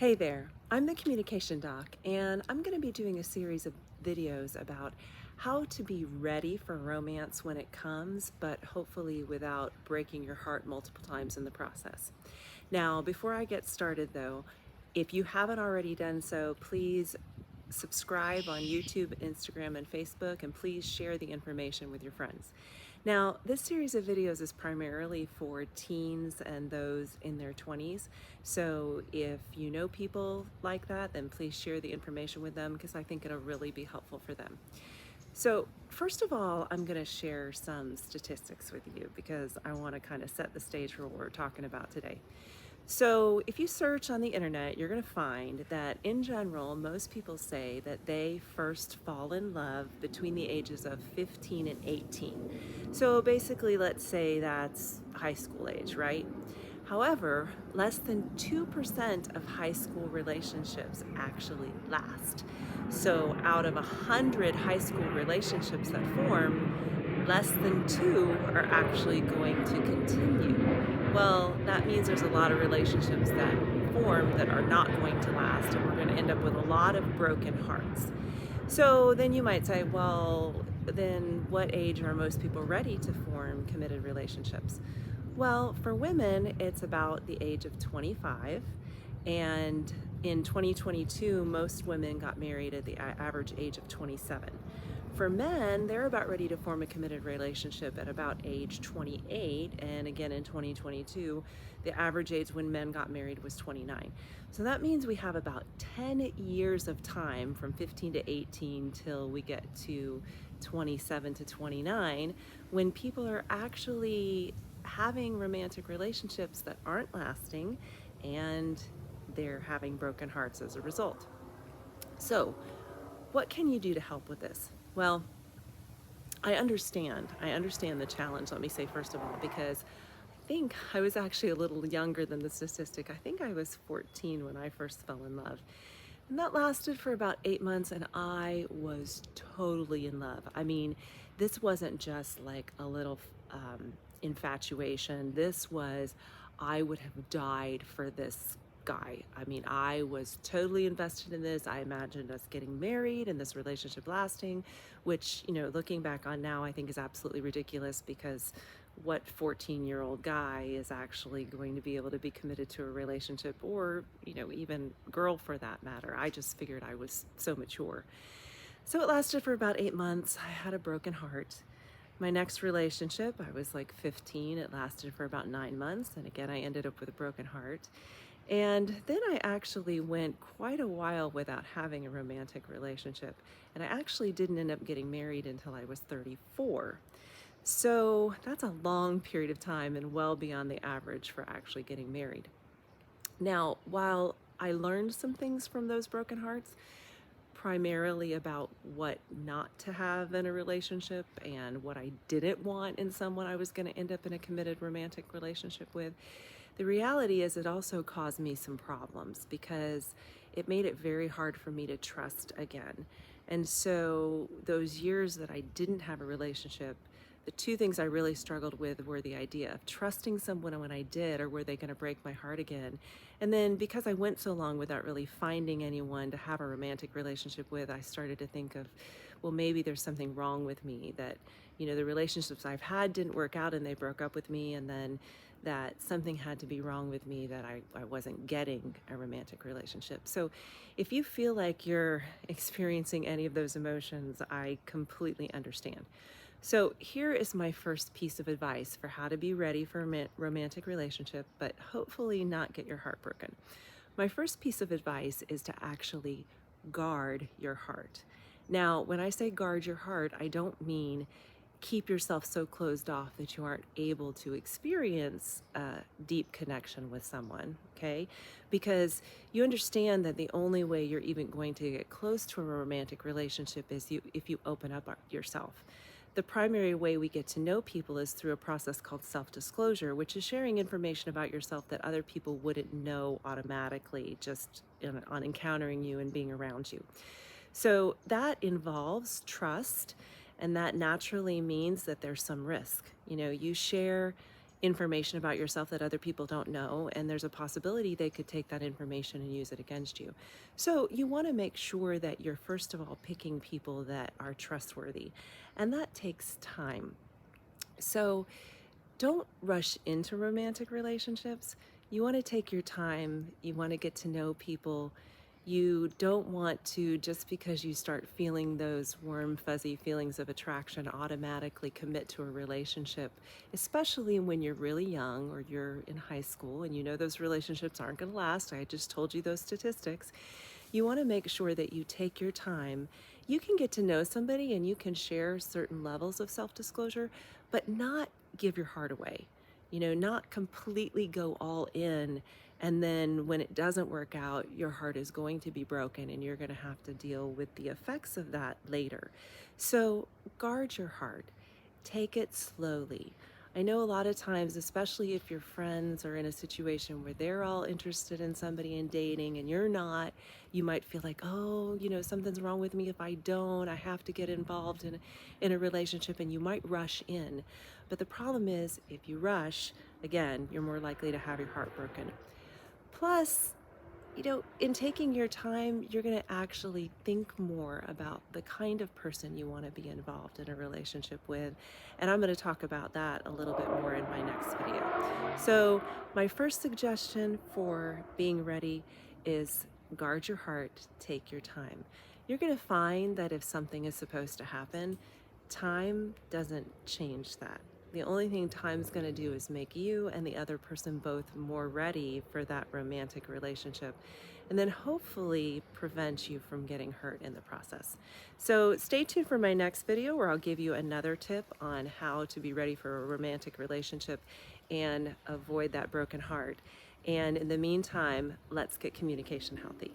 Hey there, I'm the Communication Doc, and I'm going to be doing a series of videos about how to be ready for romance when it comes, but hopefully without breaking your heart multiple times in the process. Now, before I get started though, if you haven't already done so, please subscribe on YouTube, Instagram, and Facebook, and please share the information with your friends. Now, this series of videos is primarily for teens and those in their 20s. So if you know people like that, then please share the information with them because I think it'll really be helpful for them. So first of all, I'm going to share some statistics with you because I want to kind of set the stage for what we're talking about today. So if you search on the internet, you're going to find that in general, most people say that they first fall in love between the ages of 15 and 18. So basically, let's say that's high school age, right? However, less than 2% of high school relationships actually last. So out of 100 high school relationships that form, less than two are actually going to continue. Well, that means there's a lot of relationships that form that are not going to last, and we're going to end up with a lot of broken hearts. So then you might say, well, then what age are most people ready to form committed relationships? Well, for women, it's about the age of 25. And in 2022, most women got married at the average age of 27. For men, they're about ready to form a committed relationship at about age 28. And again, in 2022, the average age when men got married was 29. So that means we have about 10 years of time from 15 to 18 till we get to 27 to 29 when people are actually having romantic relationships that aren't lasting and they're having broken hearts as a result. So, what can you do to help with this? Well, I understand. I understand the challenge, let me say first of all, because I think I was actually a little younger than the statistic. I think I was 14 when I first fell in love. And that lasted for about 8 months, and I was totally in love. I mean, this wasn't just like a little infatuation. This was, I would have died for this guy. I mean, I was totally invested in this. I imagined us getting married and this relationship lasting, which, looking back on now, I think is absolutely ridiculous because what 14-year-old guy is actually going to be able to be committed to a relationship or, even girl for that matter? I just figured I was so mature. So it lasted for about 8 months. I had a broken heart. My next relationship, I was like 15. It lasted for about 9 months. And again, I ended up with a broken heart. And then I actually went quite a while without having a romantic relationship. And I actually didn't end up getting married until I was 34. So that's a long period of time and well beyond the average for actually getting married. Now, while I learned some things from those broken hearts, primarily about what not to have in a relationship and what I didn't want in someone I was going to end up in a committed romantic relationship with, the reality is it also caused me some problems because it made it very hard for me to trust again. And so those years that I didn't have a relationship, the two things I really struggled with were the idea of trusting someone when I did, or were they going to break my heart again? And then because I went so long without really finding anyone to have a romantic relationship with, I started to think of, well, maybe there's something wrong with me, that, the relationships I've had didn't work out and they broke up with me, and then that something had to be wrong with me, that I wasn't getting a romantic relationship. So if you feel like you're experiencing any of those emotions, I completely understand. So here is my first piece of advice for how to be ready for a romantic relationship, but hopefully not get your heart broken. My first piece of advice is to actually guard your heart. Now, when I say guard your heart, I don't mean keep yourself so closed off that you aren't able to experience a deep connection with someone, okay? Because you understand that the only way you're even going to get close to a romantic relationship is if you open up yourself. The primary way we get to know people is through a process called self-disclosure, which is sharing information about yourself that other people wouldn't know automatically just on encountering you and being around you. So that involves trust, and that naturally means that there's some risk. You share information about yourself that other people don't know, and there's a possibility they could take that information and use it against you. So you want to make sure that you're first of all picking people that are trustworthy, and that takes time. So don't rush into romantic relationships. You want to take your time. You want to get to know people. You don't want to, just because you start feeling those warm, fuzzy feelings of attraction, automatically commit to a relationship, especially when you're really young or you're in high school and you know those relationships aren't going to last. I just told you those statistics. You want to make sure that you take your time. You can get to know somebody and you can share certain levels of self disclosure, but not give your heart away. Not completely go all in. And then when it doesn't work out, your heart is going to be broken and you're going to have to deal with the effects of that later. So guard your heart, take it slowly. I know a lot of times, especially if your friends are in a situation where they're all interested in somebody and dating and you're not, you might feel like, oh, something's wrong with me if I don't. I have to get involved in a relationship, and you might rush in. But the problem is, if you rush, again, you're more likely to have your heart broken. Plus, in taking your time, you're going to actually think more about the kind of person you want to be involved in a relationship with. And I'm going to talk about that a little bit more in my next video. So, my first suggestion for being ready is guard your heart, take your time. You're going to find that if something is supposed to happen, time doesn't change that. The only thing time's going to do is make you and the other person both more ready for that romantic relationship, and then hopefully prevent you from getting hurt in the process. So stay tuned for my next video where I'll give you another tip on how to be ready for a romantic relationship and avoid that broken heart. And in the meantime, let's get communication healthy.